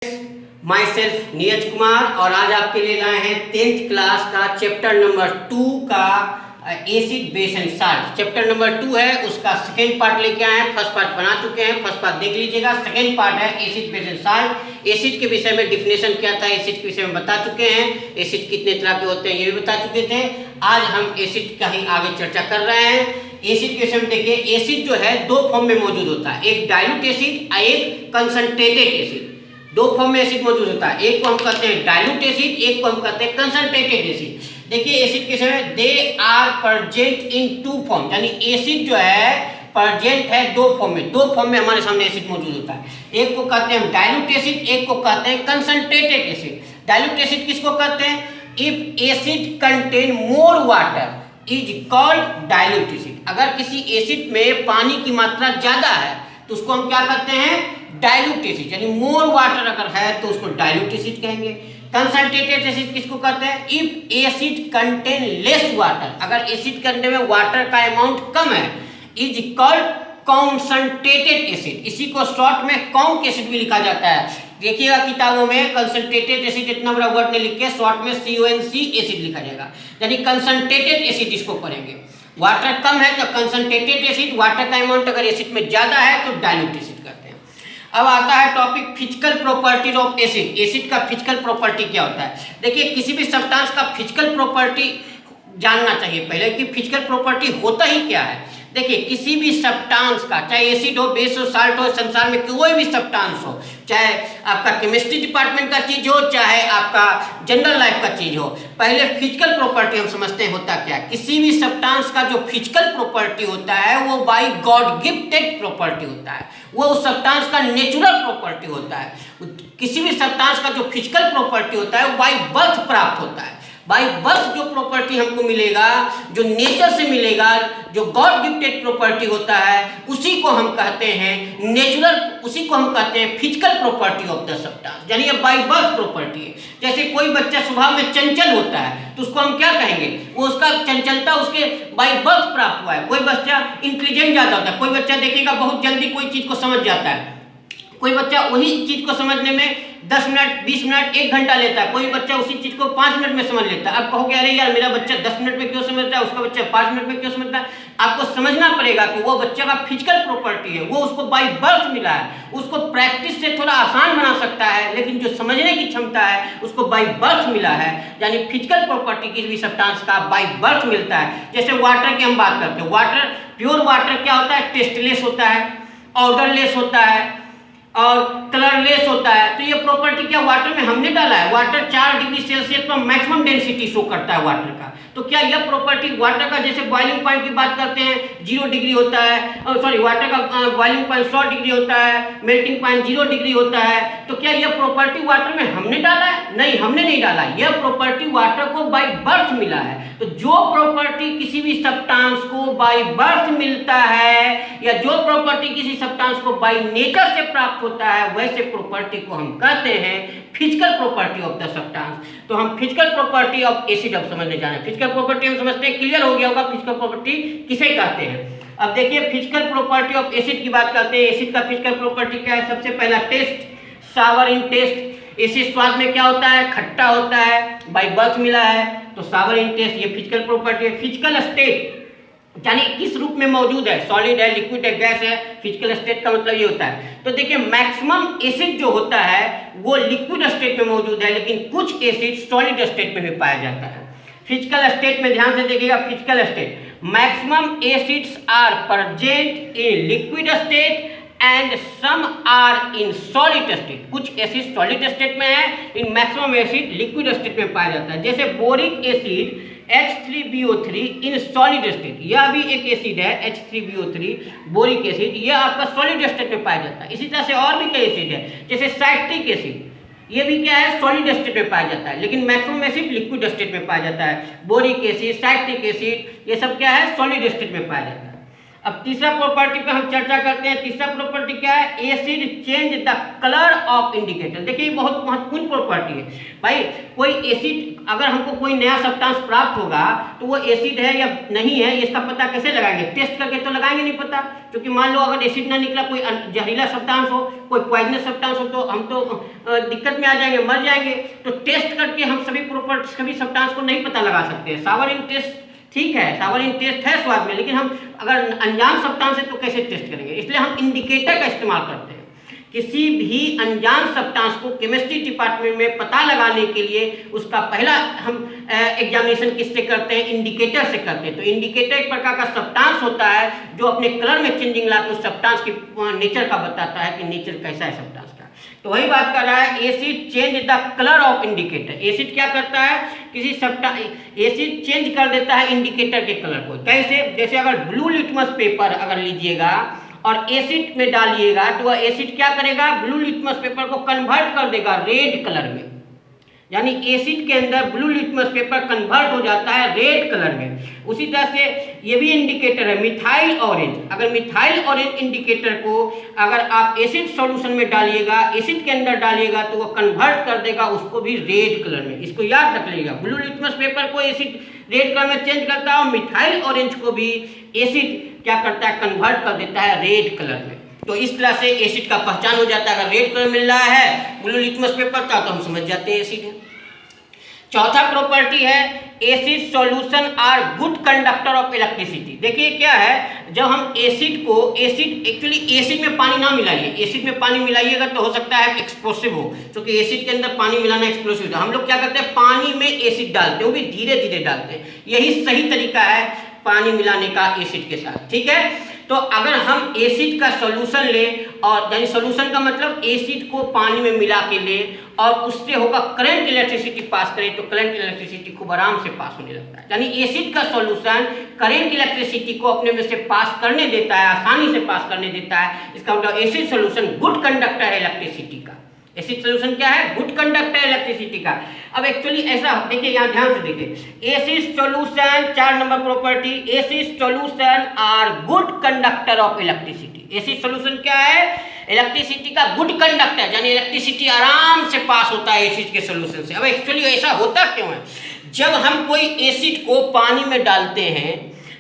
My self Neeraj Kumar और आज आपके लिए लाए हैं 10th क्लास का चैप्टर नंबर 2 का acid base and salt. Chapter number 2 है, उसका सेकेंड पार्ट लेके आए हैं। फर्स्ट पार्ट बना चुके हैं, फर्स्ट पार्ट देख लीजिएगा। सेकेंड पार्ट है acid base and salt. Acid के विषय में डिफिनेशन क्या था, एसिड के विषय में बता चुके हैं। एसिड कितने तरह के होते हैं ये भी बता चुके थे। आज हम एसिड का ही आगे चर्चा कर रहे हैं। एसिड के विषय में देखिए, एसिड जो है दो फॉर्म में मौजूद होता है, एक डाइल्यूट एसिड और एक कंसंट्रेटेड एसिड। दो फॉर्म में एसिड मौजूद होता है, एक को हम कहते हैं डाइल्यूट एसिड, एक को हम कहते हैं कंसंट्रेटेड एसिड। देखिए एसिड के समय they are present in two form, यानी एसिड जो है प्रेजेंट है दो फॉर्म में। दो फॉर्म में हमारे सामने एसिड मौजूद होता है, एक को कहते हैं डाइल्यूट एसिड, एक को कहते हैं कंसंट्रेटेड एसिड। डाइल्यूट एसिड किसको कहते हैं? If acid contain more water is called dilute acid. अगर किसी एसिड में पानी की मात्रा ज्यादा है तो उसको हम क्या कहते हैं? डाइल्यूट एसिड, यानी मोर वाटर अगर है तो उसको डाइल्यूट एसिड कहेंगे। कंसंट्रेटेड एसिड किसको कहते हैं? If acid contain less water, अगर एसिड कंटेन में वाटर का अमाउंट कम है, इज कॉल्ड कंसंट्रेटेड एसिड। इसी को शॉर्ट में कॉन्क एसिड भी लिखा जाता है। देखिएगा किताबों में कंसंट्रेटेड एसिड इतना बड़ा वर्ड नहीं लिख के शॉर्ट में CONC एसिड लिखा जाएगा, यानी कंसंट्रेटेड एसिड इसको पढ़ेंगे। वाटर कम है तो कंसंट्रेटेड एसिड, वाटर का अमाउंट अगर एसिड में ज्यादा है तो डाइल्यूट एसिड कहते हैं। अब आता है topic physical properties of acid. Acid का फिजिकल प्रॉपर्टी क्या होता है? देखिए किसी भी सब्सटेंस का फिजिकल प्रॉपर्टी जानना चाहिए पहले कि फिजिकल प्रॉपर्टी होता ही क्या है। देखिए किसी भी सब्सटेंस का, चाहे एसिड हो, बेस हो, साल्ट हो, संसार में कोई भी सब्सटेंस हो, चाहे आपका केमिस्ट्री डिपार्टमेंट का चीज हो, चाहे आपका जनरल लाइफ का चीज हो, पहले फिजिकल प्रॉपर्टी हम समझते हैं होता क्या है। किसी भी सब्सटेंस का जो फिजिकल प्रॉपर्टी होता है वो बाय गॉड गिफ्टेड प्रॉपर्टी होता है, वो उस सब्सटेंस का नेचुरल प्रॉपर्टी होता है। किसी भी सब्सटेंस का जो फिजिकल प्रॉपर्टी होता है वो बाय बर्थ प्राप्त होता है। बाय बर्थ जो प्रॉपर्टी हमको मिलेगा, जो नेचर से मिलेगा, जो गॉड गिफ्टेड प्रॉपर्टी होता है, उसी को हम कहते हैं नेचुरल, उसी को हम कहते हैं physical property of the substance, यानी ये बाय बर्थ प्रॉपर्टी है। जैसे कोई बच्चा स्वभाव में चंचल होता है तो उसको हम क्या कहेंगे? वो उसका चंचलता उसके बाय बर्थ प्राप्त हुआ है। कोई बच्चा इंटेलिजेंट ज्यादा होता है, कोई बच्चा देखिएगा बहुत जल्दी कोई चीज को समझ जाता है, कोई बच्चा वही चीज को समझने में 10 मिनट, 20 मिनट, 1 घंटा लेता है, कोई बच्चा उसी चीज को 5 मिनट में समझ लेता है। अब कहोगे अरे यार मेरा बच्चा 10 मिनट में क्यों समझता है, उसका बच्चा 5 मिनट में क्यों समझता है? आपको समझना पड़ेगा कि वो बच्चे का फिजिकल प्रॉपर्टी है, वो उसको बाय बर्थ मिला है। उसको प्रैक्टिस से थोड़ा आसान बना सकता है, लेकिन जो समझने की क्षमता है उसको बाय बर्थ मिला है। यानी फिजिकल प्रॉपर्टी किसी भी सब्सटेंस का बाय बर्थ मिलता है। जैसे वाटर की हम बात करते हैं, वाटर, प्योर वाटर क्या होता है? टेस्टलेस होता है, ऑर्डरलेस होता है और कलरलेस होता है। तो ये प्रॉपर्टी क्या वाटर में हमने डाला है? वाटर 4 डिग्री सेल्सियस पर मैक्सिमम डेंसिटी शो करता है वाटर का। तो क्या यह प्रॉपर्टी वाटर का, जैसे बॉइलिंग पॉइंट की बात करते हैं 0 डिग्री होता है, सॉरी वाटर का बॉइलिंग पॉइंट 100 डिग्री होता है, मेल्टिंग पॉइंट 0 डिग्री होता है, तो क्या यह प्रॉपर्टी वाटर में हमने डाला है? नहीं, हमने नहीं डाला। यह प्रॉपर्टी वाटर को बाय बर्थ मिला है। तो जो प्रॉपर्टी किसी भी सब्सटेंस को बाय बर्थ मिलता है, या जो प्रॉपर्टी किसी सब्सटेंस को बाय नेचर से प्राप्त होता है, वैसे प्रॉपर्टी को हम कहते हैं physical property of the substance. तो हम फिजिकल प्रॉपर्टी ऑफ एसिड अब समझने जा रहे हैं। फिजिकल प्रॉपर्टी हम समझते हैं, क्लियर हो गया होगा फिजिकल प्रॉपर्टी किसे कहते हैं। अब देखिए फिजिकल प्रॉपर्टी ऑफ एसिड की बात करते हैं। एसिड का फिजिकल प्रॉपर्टी क्या है? सबसे पहला टेस्ट, सावर इन टेस्ट। एसिड स्वाद में क्या होता है? खट्टा होता है, बाय बर्थ मिला है, तो सावर इन टेस्ट, ये फिजिकल प्रॉपर्टी है। फिजिकल स्टेट यानी किस रूप में मौजूद है, सॉलिड है, लिक्विड है, गैस है। फिजिकल स्टेट का मतलब ये होता है। तो देखिए मैक्सिमम एसिड जो होता है वो लिक्विड स्टेट में मौजूद है, लेकिन कुछ एसिड सॉलिड स्टेट में भी पाया जाता है। फिजिकल स्टेट में ध्यान से देखिएगा, physical state maximum acids are present in liquid state and some are in solid state. कुछ एसिड सॉलिड स्टेट में है, इन मैक्सिमम एसिड लिक्विड स्टेट में पाया जाता है। जैसे boric acid H3BO3 in solid state, यह भी एक एसिड है H3BO3 बोरिक एसिड, यह आपका सॉलिड स्टेट में पाया जाता है। इसी तरह से और भी कई एसिड है, जैसे साइट्रिक एसिड, ये भी क्या है? सॉलिड स्टेट में पाया जाता है, लेकिन मैक्सिमम एसिड लिक्विड स्टेट में पाया जाता है। बोरिक एसिड, साइट्रिक एसिड, ये सब क्या है? सॉलिड स्टेट में पाया जाता है। अब तीसरा प्रॉपर्टी पे हम चर्चा करते हैं। तीसरा प्रॉपर्टी क्या है? Acid change the colour of indicator. देखिए बहुत महत्वपूर्ण प्रॉपर्टी है भाई। कोई एसिड, अगर हमको कोई नया सब्सटेंस प्राप्त होगा तो वो एसिड है या नहीं है इसका पता कैसे लगाएंगे? टेस्ट करके तो लगाएंगे नहीं पता, क्योंकि मान लो अगर एसिड ना निकला, कोई जहरीला सब्सटेंस हो, कोई पॉइजनस सब्सटेंस हो, तो हम तो दिक्कत में आ जाएंगे, मर जाएंगे। तो टेस्ट करके हम सभी प्रॉपर्टी, सभी सब्सटेंस को नहीं पता लगा सकते। सावरिन टेस्ट ठीक है, सावरिन टेस्ट है स्वाद में, लेकिन हम अगर अनजान सब्सटेंस है तो कैसे टेस्ट करेंगे? इसलिए हम इंडिकेटर का इस्तेमाल करते हैं। किसी भी अनजान सब्सटेंस को केमिस्ट्री डिपार्टमेंट में पता लगाने के लिए उसका पहला हम एग्जामिनेशन किससे करते हैं? इंडिकेटर से करते हैं। तो इंडिकेटर एक प्रकार का सब्सटेंस होता है जो अपने कलर में चेंजिंग लाके उस सब्सटेंस की नेचर का बताता है कि नेचर कैसा है सब्सटेंस का। तो वही बात कर रहा है, acid change the colour of indicator. Acid क्या करता है? किसी सब्सटेंस, एसिड चेंज कर देता है इंडिकेटर के कलर को। कैसे? जैसे अगर ब्लू लिटमस पेपर अगर लीजिएगा और एसिड में डालिएगा तो वह एसिड क्या करेगा? ब्लू लिटमस पेपर को कन्वर्ट कर देगा रेड कलर में। यानी एसिड के अंदर ब्लू लिटमस पेपर कन्वर्ट हो जाता है रेड कलर में। उसी तरह से ये भी इंडिकेटर है मिथाइल ऑरेंज। अगर मिथाइल ऑरेंज इंडिकेटर को अगर आप एसिड सॉल्यूशन में डालिएगा, एसिड के अंदर डालिएगा, तो वो कन्वर्ट कर देगा उसको भी रेड कलर में। इसको याद रख लीजिएगा, ब्लू लिटमस पेपर को एसिड रेड कलर में चेंज करता है और मिथाइल ऑरेंज को भी एसिड क्या करता है? कन्वर्ट कर देता है रेड कलर में। तो इस तरह से एसिड का पहचान हो जाता है। अगर रेड कलर मिल रहा है ब्लू लिटमस पेपर का तो हम समझ जाते हैं एसिड है। चौथा प्रॉपर्टी है acid solution are good conductor of electricity. देखिए क्या है, जब हम एसिड को, एसिड एक्चुअली एसिड में पानी ना मिलाइए। एसिड में पानी मिलाइएगा तो हो सकता है एक्सप्लोसिव हो, क्योंकि एसिड के अंदर पानी मिलाना एक्सप्लोसिव होता है। हम लोग क्या करते हैं? पानी में एसिड डालते हैं, वो भी धीरे धीरे डालते हैं। यही सही तरीका है पानी मिलाने का एसिड के साथ, ठीक है। तो अगर हम एसिड का सॉल्यूशन लें, और यानी सॉल्यूशन का मतलब एसिड को पानी में मिला के लें और उससे होगा करंट इलेक्ट्रिसिटी पास करें, तो करंट इलेक्ट्रिसिटी खूब आराम से पास होने लगता है। यानी एसिड का सॉल्यूशन करंट इलेक्ट्रिसिटी को अपने में से पास करने देता है, आसानी से पास करने देता है। इसका मतलब एसिड सॉल्यूशन गुड कंडक्टर है इलेक्ट्रिसिटी का। एसिड सॉल्यूशन क्या है? गुड कंडक्टर इलेक्ट्रिसिटी का। अब एक्चुअली ऐसा देखिए, यहाँ ध्यान से देखिए, acid solution 4 number property, acid solution are good conductor of electricity. Acid solution क्या है? इलेक्ट्रिसिटी का गुड कंडक्टर, यानी इलेक्ट्रिसिटी आराम से पास होता है एसिड के सॉल्यूशन से। अब एक्चुअली ऐसा होता क्यों है? जब हम कोई एसिड को पानी में डालते हैं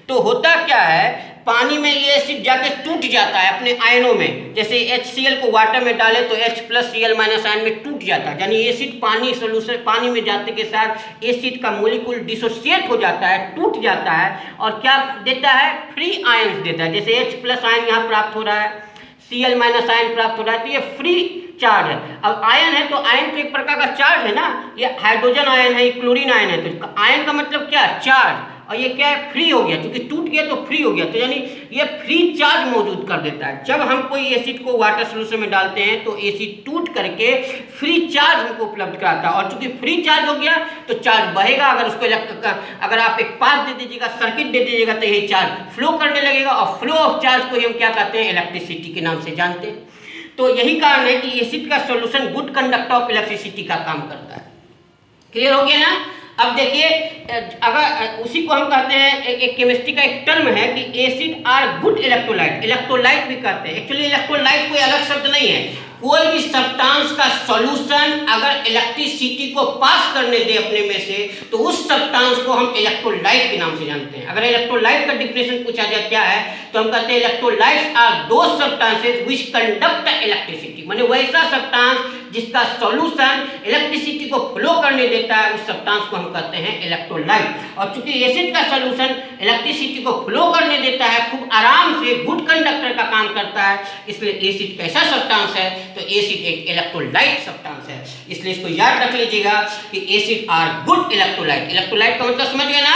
तो होता क्या है, पानी में ये एसिड जाके टूट जाता है अपने आयनों में। जैसे HCl को वाटर में डाले तो H plus Cl minus ion में टूट जाता है। यानी एसिड पानी सॉल्यूशन, पानी में जाते के साथ एसिड का मॉलिक्यूल डिसोसिएट हो जाता है, टूट जाता है और क्या देता है? फ्री आयन्स देता है। जैसे H प्लस आयन यहाँ प्राप्त हो रहा है, Cl माइनस आयन प्राप्त हो रहा है, तो ये फ्री चार्ज है। अब आयन है तो आयन तो एक प्रकार का चार्ज है ना, ये हाइड्रोजन आयन है, क्लोरीन आयन है, तो आयन का मतलब क्या? चार्ज। और ये क्या है? फ्री हो गया, क्योंकि टूट गया तो फ्री हो गया, तो यानी ये फ्री चार्ज मौजूद कर देता है। जब हम कोई एसिड को वाटर सॉल्यूशन में डालते हैं तो एसिड टूट करके फ्री चार्ज हमको उपलब्ध कराता है, और चूंकि फ्री चार्ज हो गया तो चार्ज बढ़ेगा। अगर उसको अगर आप एक पाथ दे दीजिएगा, सर्किट दे दीजिएगा, तो यही चार्ज फ्लो करने लगेगा, और फ्लो ऑफ चार्ज को ही हम क्या कहते हैं? इलेक्ट्रिसिटी के नाम से जानते हैं। तो यही कारण है कि एसिड का solution good conductor of electricity का काम करता है। क्लियर हो गया ना? अब देखिए, अगर उसी को हम कहते हैं, एक केमिस्ट्री का एक टर्म है कि acid are good electrolyte. Electrolyte भी कहते हैं। एक्चुअली इलेक्ट्रोलाइट कोई अलग शब्द नहीं है। कोई भी सब्सटेंस का सॉल्यूशन अगर इलेक्ट्रिसिटी को पास करने दे अपने में से, तो उस सब्सटेंस को हम इलेक्ट्रोलाइट के नाम से जानते हैं। अगर इलेक्ट्रोलाइट का डिफिनेशन पूछा जाए क्या है, तो हम कहते हैं electrolytes are those substances which conduct electricity. माने वैसा सब्सटेंस जिसका सॉल्यूशन इलेक्ट्रिसिटी को फ्लो करने देता है, उस सब्सटेंस को हम कहते हैं इलेक्ट्रोलाइट। और चूंकि एसिड का सॉल्यूशन इलेक्ट्रिसिटी को फ्लो करने देता है, खूब आराम से गुड कंडक्टर का काम करता है, इसलिए एसिड कैसा सब्सटेंस है? तो एसिड एक इलेक्ट्रोलाइट सब्सटेंस है। इसलिए इसको याद रख लीजिएगा कि acid are good electrolyte. Electrolyte का मतलब समझ गए ना?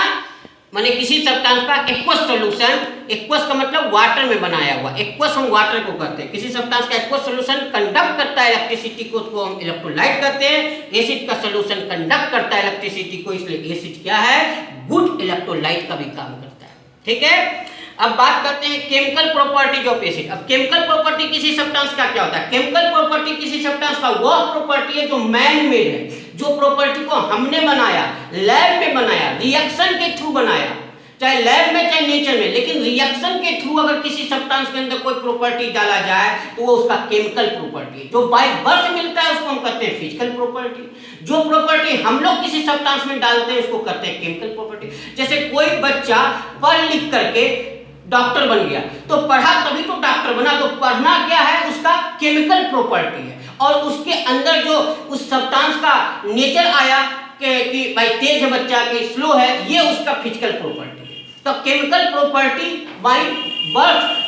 माने किसी सब्सटेंस का एक्वस सॉल्यूशन, एक्वस का मतलब वाटर में बनाया हुआ, एक्वस हम वाटर को कहते हैं। किसी सब्सटेंस का एक्वस सॉल्यूशन कंडक्ट करता है इलेक्ट्रिसिटी को, उसको हम इलेक्ट्रोलाइट कहते हैं। एसिड का सॉल्यूशन कंडक्ट करता है इलेक्ट्रिसिटी को, इसलिए एसिड क्या है? गुड इलेक्ट्रोलाइट का भी काम करता है। ठीक है। अब बात करते हैं केमिकल प्रॉपर्टीज ऑफ एसिड। अब केमिकल प्रॉपर्टी किसी सब्सटेंस का क्या होता है? केमिकल प्रॉपर्टी किसी सब्सटेंस का वह प्रॉपर्टी है जो मैन मेड है, जो प्रॉपर्टी को हमने बनाया, लैब में बनाया, रिएक्शन के थ्रू बनाया। चाहे लैब में चाहे नेचर में, लेकिन रिएक्शन के थ्रू अगर किसी सब्सटेंस के अंदर कोई प्रॉपर्टी डाला जाए तो वो उसका केमिकल प्रॉपर्टी है। जो बाय बर्थ मिलता है उसको हम कहते हैं फिजिकल प्रॉपर्टी। जो प्रॉपर्टी हम लोग किसी सब्सटेंस में डालते हैं उसको कहते हैं केमिकल प्रॉपर्टी। जैसे कोई बच्चा पढ़ लिख करके डॉक्टर बन गया, तो पढ़ा तभी तो डॉक्टर बना, तो पढ़ना क्या है, उसका केमिकल प्रॉपर्टी है। और उसके अंदर जो उस सब्सटेंस का नेचर आया कि भाई तेज है बच्चा कि स्लो है, ये उसका फिजिकल प्रॉपर्टी है। तो chemical property by birth,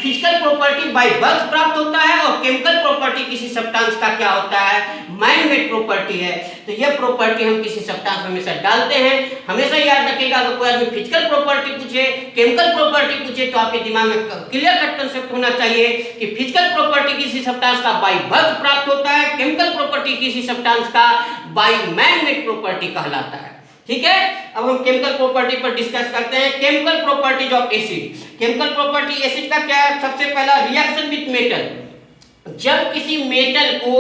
physical property by birth प्राप्त होता है, और केमिकल प्रॉपर्टी किसी सब्सटेंस का क्या होता है, मैन मेड प्रॉपर्टी है। तो ये प्रॉपर्टी हम किसी सब्सटेंस में हमेशा डालते हैं। हमेशा याद रखिएगा, अगर कोई आदमी फिजिकल प्रॉपर्टी पूछे, केमिकल प्रॉपर्टी पूछे, तो आपके दिमाग में क्लियर कट कंसेप्ट होना चाहिए कि फिजिकल प्रॉपर्टी किसी सब्सटेंस का बाय बर्थ प्राप्त होता है, केमिकल प्रॉपर्टी किसी सब्सटेंस का बाय मैन मेड प्रॉपर्टी कहलाता है। ठीक है, अब हम केमिकल प्रॉपर्टी पर डिस्कस करते हैं। Chemical properties of acid. Chemical property acid का क्या है, सबसे पहला रिएक्शन विथ मेटल। जब किसी मेटल को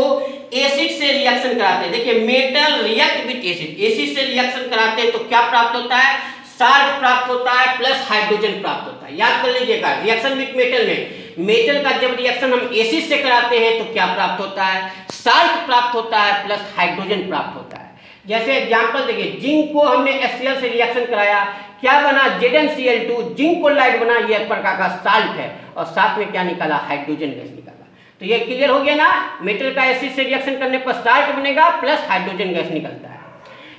एसिड से रिएक्शन कराते हैं, देखिए metal react with acid, acid से रिएक्शन कराते हैं तो क्या प्राप्त होता है, साल्ट प्राप्त होता है प्लस हाइड्रोजन प्राप्त होता है। याद कर लीजिएगा, रिएक्शन विथ मेटल में मेटल का जब रिएक्शन हम एसिड से कराते हैं तो क्या प्राप्त होता है, साल्ट प्राप्त होता है प्लस हाइड्रोजन प्राप्त होता है। जैसे एग्जांपल देखिए, जिंक को हमने HCl से रिएक्शन कराया, क्या बना, ZnCl2, जिंक क्लोराइड बना, ये एक प्रकार का साल्ट है, और साथ में क्या निकाला, हाइड्रोजन गैस निकाला। तो ये क्लियर हो गया ना, मेटल का एसिड से रिएक्शन करने पर साल्ट बनेगा प्लस हाइड्रोजन गैस निकलता है।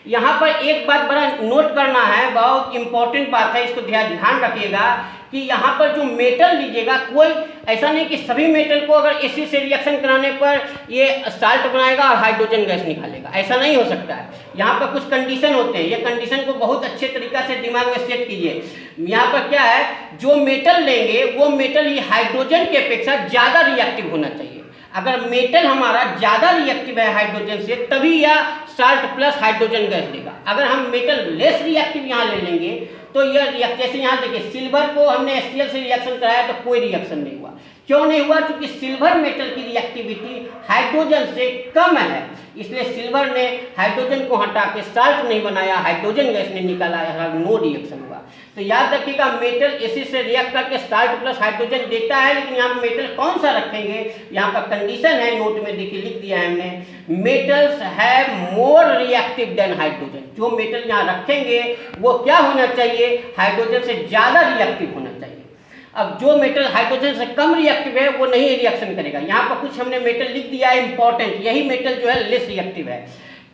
यहाँ पर एक बात बड़ा नोट करना है, बहुत इंपॉर्टेंट बात है, इसको ध्यान रखिएगा कि यहाँ पर जो मेटल लीजिएगा, कोई ऐसा नहीं कि सभी मेटल को अगर एसिड से रिएक्शन कराने पर ये साल्ट बनाएगा और हाइड्रोजन गैस निकालेगा, ऐसा नहीं हो सकता है। यहाँ पर कुछ कंडीशन होते हैं, ये कंडीशन को बहुत अच्छे तरीका से दिमाग में सेट कीजिए। यहाँ पर क्या है, जो मेटल लेंगे वो मेटल ये हाइड्रोजन की अपेक्षा ज़्यादा रिएक्टिव होना चाहिए। अगर मेटल हमारा ज़्यादा रिएक्टिव है हाइड्रोजन से, तभी यह साल्ट प्लस हाइड्रोजन गैस देगा। अगर हम मेटल लेस रिएक्टिव यहाँ ले लेंगे तो यह रिएक्ट, जैसे यहाँ देखिए सिल्वर को हमने HCl से रिएक्शन कराया तो कोई रिएक्शन नहीं हुआ। क्यों नहीं हुआ, क्योंकि सिल्वर मेटल की रिएक्टिविटी हाइड्रोजन से कम है, इसलिए सिल्वर ने हाइड्रोजन को हटा के साल्ट नहीं बनाया, हाइड्रोजन गैस ने निकाला, नो रिएक्शन हुआ। तो याद रखिएगा, मेटल एसिड से रिएक्ट करके साल्ट प्लस हाइड्रोजन देता है, लेकिन यहाँ पर मेटल कौन सा रखेंगे, यहाँ पर कंडीशन है, नोट में देखिए लिख दिया है हमने, metals have more reactive than hydrogen. जो मेटल यहाँ रखेंगे वो क्या होना चाहिए, हाइड्रोजन से ज़्यादा रिएक्टिव होना चाहिए। अब जो मेटल हाइड्रोजन से कम रिएक्टिव है वो नहीं रिएक्शन करेगा। यहाँ पर कुछ हमने मेटल लिख दिया है इंपॉर्टेंट, यही मेटल जो है लेस रिएक्टिव है।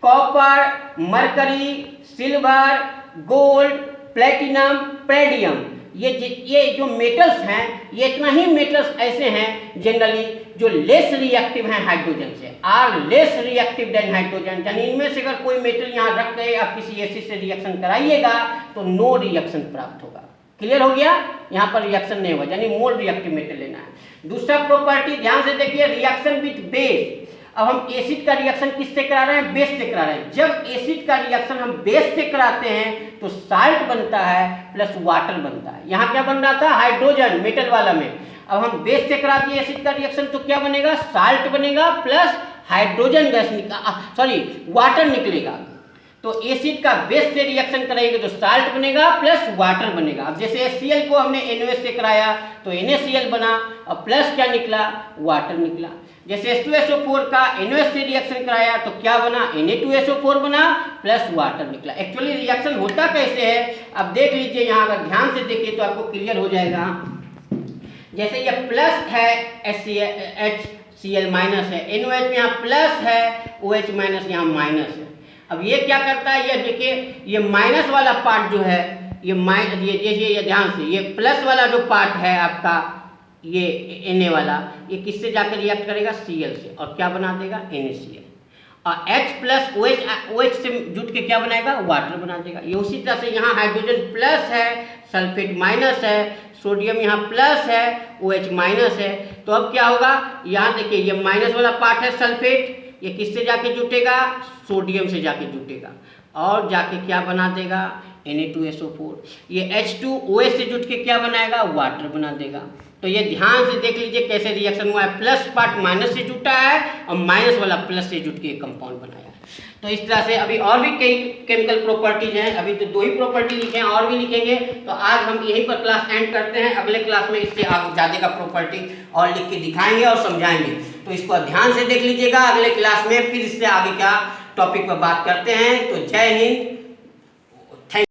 Copper, mercury, silver, gold, platinum, palladium, ये जो मेटल्स हैं, ये इतना ही मेटल्स ऐसे हैं जनरली जो लेस रिएक्टिव हैं हाइड्रोजन से, are less reactive than hydrogen. यानी इनमें से अगर कोई मेटल यहाँ रख के आप किसी एसिड से रिएक्शन कराइएगा तो नो रिएक्शन प्राप्त होगा। क्लियर हो गया, यहाँ पर रिएक्शन नहीं होगा, यानी मोर रिएक्टिव मेटल लेना है। दूसरा प्रॉपर्टी ध्यान से देखिए, रिएक्शन विथ बेस। अब हम एसिड का रिएक्शन किससे करा रहे हैं, बेस से करा रहे हैं। जब एसिड का रिएक्शन हम बेस से कराते हैं तो साल्ट बनता है प्लस वाटर बनता है। यहाँ क्या बन रहा था, हाइड्रोजन मेटल वाला में। अब हम बेस से करा दिए एसिड का रिएक्शन तो क्या बनेगा, साल्ट बनेगा प्लस हाइड्रोजन गैस वाटर निकलेगा। तो एसिड का बेस से रिएक्शन करेंगे तो साल्ट बनेगा प्लस वाटर बनेगा। अब जैसे HCl को हमने NaOH से कराया तो NaCl बना और प्लस क्या निकला, वाटर निकला। जैसे H2SO4 का NaOH से रिएक्शन कराया तो क्या बना, Na2SO4 बना प्लस वाटर निकला। एक्चुअली रिएक्शन होता कैसे है, अब देख लीजिए, यहाँ अगर ध्यान से देखिए तो आपको क्लियर हो जाएगा। जैसे ये प्लस है HCl माइनस है, NaOH में यहाँ प्लस है, OH माइनस यहाँ माइनस है। अब ये क्या करता है, ये देखिए, ये माइनस वाला पार्ट जो है, ये ध्यान से, ये प्लस वाला जो पार्ट है आपका, ये Na वाला, ये किससे जाकर रिएक्ट करेगा, Cl से, और क्या बना देगा, NaCl। और H प्लस OH से जुट के क्या बनाएगा, वाटर बना देगा। ये उसी तरह से यहाँ हाइड्रोजन प्लस है, सल्फेट माइनस है, सोडियम यहाँ प्लस है, OH माइनस है। तो अब क्या होगा, यहाँ देखिए, ये माइनस वाला पार्ट है सल्फेट, ये किससे जाके जुटेगा, सोडियम से जाके जुटेगा, और जाके क्या बना देगा, Na2SO4। ये H2OH से जुट के क्या बनाएगा, वाटर बना देगा। तो ये ध्यान से देख लीजिए कैसे रिएक्शन हुआ है, प्लस पार्ट माइनस से जुटा है और माइनस वाला प्लस से जुट के कंपाउंड बनाया है। तो इस तरह से अभी और भी कई केमिकल प्रॉपर्टीज हैं, अभी तो 2 ही प्रॉपर्टी लिखे हैं, और भी लिखेंगे। तो आज हम यहीं पर क्लास एंड करते हैं, अगले क्लास में इससे आगे ज़्यादा का प्रॉपर्टी और लिख के दिखाएंगे और समझाएंगे। तो इसको ध्यान से देख लीजिएगा, अगले क्लास में फिर इससे आगे का टॉपिक पर बात करते हैं। तो जय हिंद।